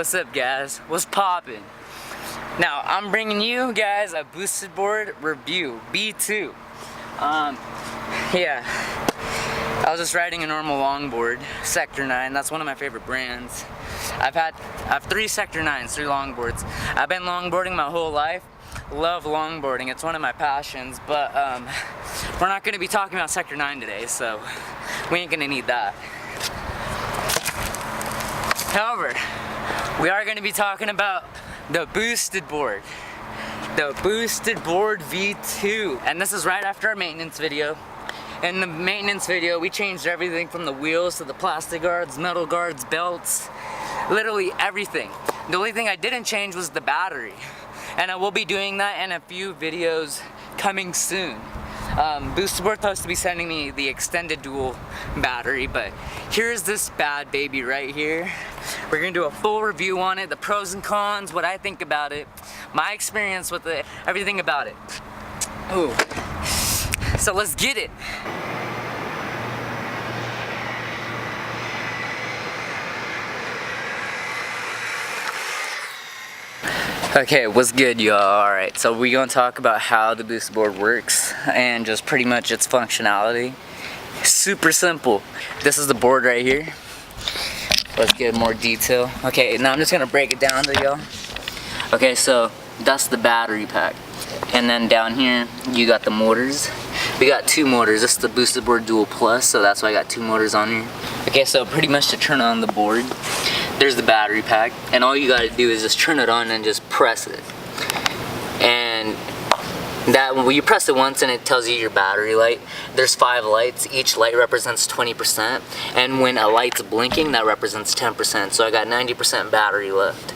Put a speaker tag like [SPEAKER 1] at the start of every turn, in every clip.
[SPEAKER 1] What's up, guys? What's poppin'? Now, I'm bringing you guys a boosted board review, B2. Yeah, I was just riding a normal longboard, Sector 9. That's one of my favorite brands. I have 3 Sector 9s, 3 longboards. I've been longboarding my whole life. Love longboarding, it's one of my passions, but we're not gonna be talking about Sector 9 today, so we ain't gonna need that. However, we are gonna be talking about the boosted board. The boosted board V2. And this is right after our maintenance video. In the maintenance video, we changed everything from the wheels to the plastic guards, metal guards, belts, literally everything. The only thing I didn't change was the battery. And I will be doing that in a few videos coming soon. Boosted Board supposed to be sending me the extended dual battery, but here's this bad baby right here. We're gonna do a full review on it, the pros and cons, what I think about it, my experience with it, everything about it. Ooh. So let's get it. Okay, what's good, y'all? Alright, so we're gonna talk about how the boosted board works and just pretty much its functionality. Super simple. This is the board right here. Let's get more detail. Okay, now I'm just gonna break it down to y'all. Okay, so that's the battery pack. And then down here, you got the motors. We got 2 motors. This is the boosted board dual plus, so that's why I got 2 motors on here. Okay, so pretty much to turn on the board, there's the battery pack, and all you gotta do is just turn it on and just press it. And that, when you press it once and it tells you your battery light, there's 5 lights. Each light represents 20%, and when a light's blinking, that represents 10%. So I got 90% battery left.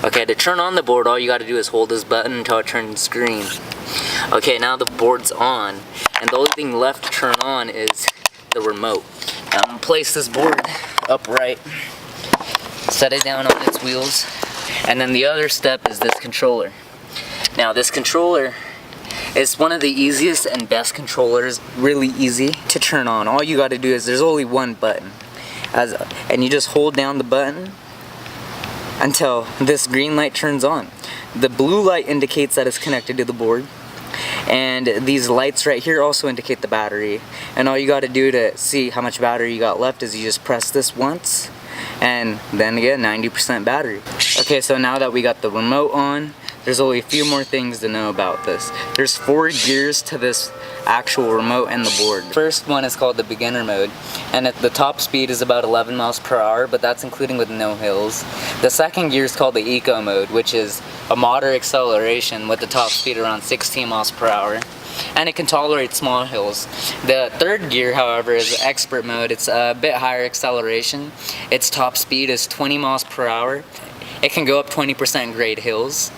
[SPEAKER 1] Okay, to turn on the board, all you gotta do is hold this button until it turns green. Okay, now the board's on, and the only thing left to turn on is the remote. Now I'm gonna place this board upright, set it down on its wheels, and then the other step is this controller. Now this controller is one of the easiest and best controllers, really easy to turn on. All you gotta do is, there's only one button, and you just hold down the button until this green light turns on. The blue light indicates that it's connected to the board, and these lights right here also indicate the battery. And all you gotta do to see how much battery you got left is you just press this once, and then again, 90% battery. Okay, so now that we got the remote on, there's only a few more things to know about this. There's 4 gears to this actual remote and the board. First one is called the beginner mode, and the top speed is about 11 miles per hour, but that's including with no hills. The second gear is called the eco mode, which is a moderate acceleration with the top speed around 16 miles per hour. And it can tolerate small hills. The third gear, however, is expert mode. It's a bit higher acceleration. Its top speed is 20 miles per hour. It can go up 20% grade hills.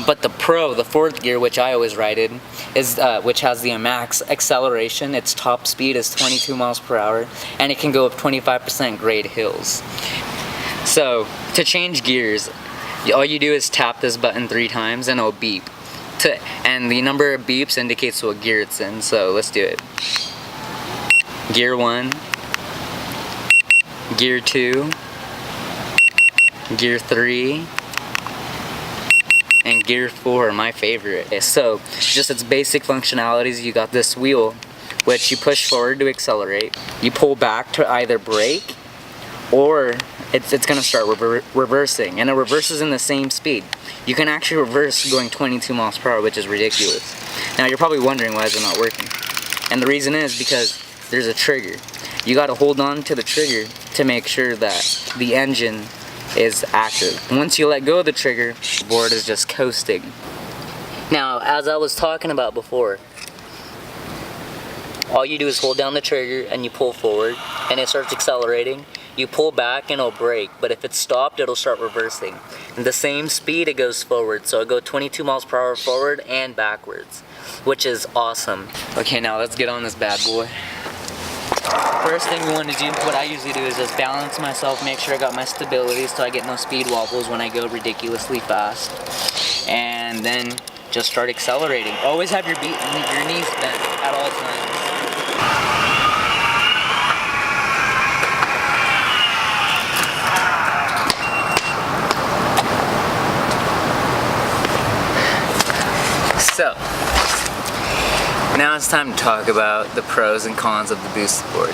[SPEAKER 1] But the pro, the 4th gear, which I always ride in, is which has the max acceleration. Its top speed is 22 miles per hour, and it can go up 25% grade hills. So to change gears, all you do is tap this button 3 times and it'll beep. And the number of beeps indicates what gear it's in, so let's do it. Gear 1, Gear 2, Gear 3, and Gear 4, my favorite. So, just its basic functionalities, you got this wheel, which you push forward to accelerate. You pull back to either brake, or it's gonna start reversing, and it reverses in the same speed. You can actually reverse going 22 miles per hour, which is ridiculous. Now you're probably wondering, why is it not working? And the reason is because there's a trigger. You gotta hold on to the trigger to make sure that the engine is active. Once you let go of the trigger, the board is just coasting. Now, as I was talking about before, all you do is hold down the trigger and you pull forward, and it starts accelerating. You pull back and it'll brake, but if it's stopped, it'll start reversing. And the same speed, it goes forward, so it'll go 22 miles per hour forward and backwards, which is awesome. Okay, now let's get on this bad boy. First thing we want to do, what I usually do, is just balance myself, make sure I got my stability so I get no speed wobbles when I go ridiculously fast. And then just start accelerating. Always have your knees bent at all times. it's time to talk about the pros and cons of the boosted board.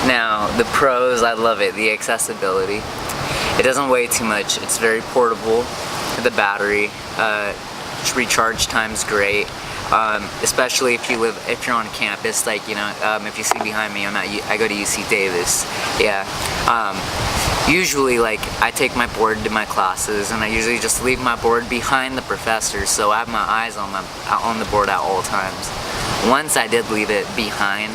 [SPEAKER 1] Now, the pros, I love it. The accessibility. It doesn't weigh too much. It's very portable. The battery, recharge time's great. Especially if you're on campus, like, you know, if you see behind me, I go to UC Davis. Yeah. Usually, like, I take my board to my classes, and I usually just leave my board behind the professor, so I have my eyes on the board at all times. Once I did leave it behind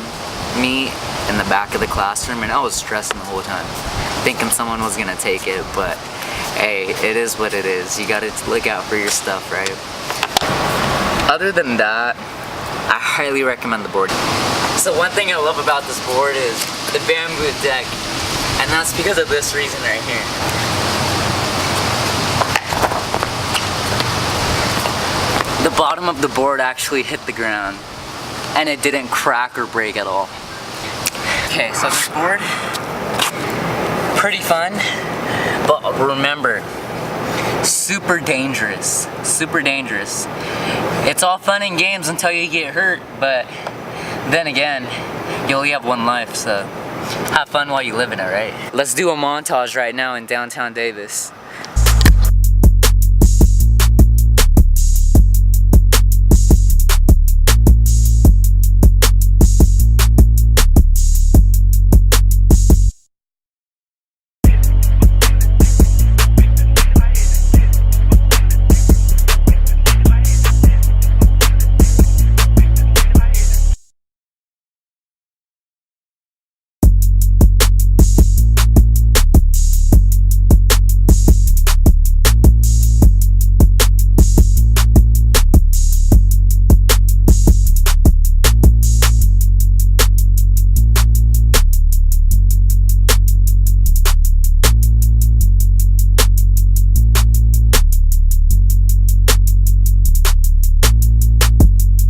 [SPEAKER 1] me in the back of the classroom, and I was stressing the whole time, thinking someone was gonna take it, but hey, it is what it is. You gotta look out for your stuff, right? Other than that, I highly recommend the board. So one thing I love about this board is the bamboo deck, and that's because of this reason right here. The bottom of the board actually hit the ground, and it didn't crack or break at all. Okay, so this board, pretty fun, but remember, super dangerous, super dangerous. It's all fun and games until you get hurt, but then again, you only have one life, so have fun while you live in it, right? Let's do a montage right now in downtown Davis.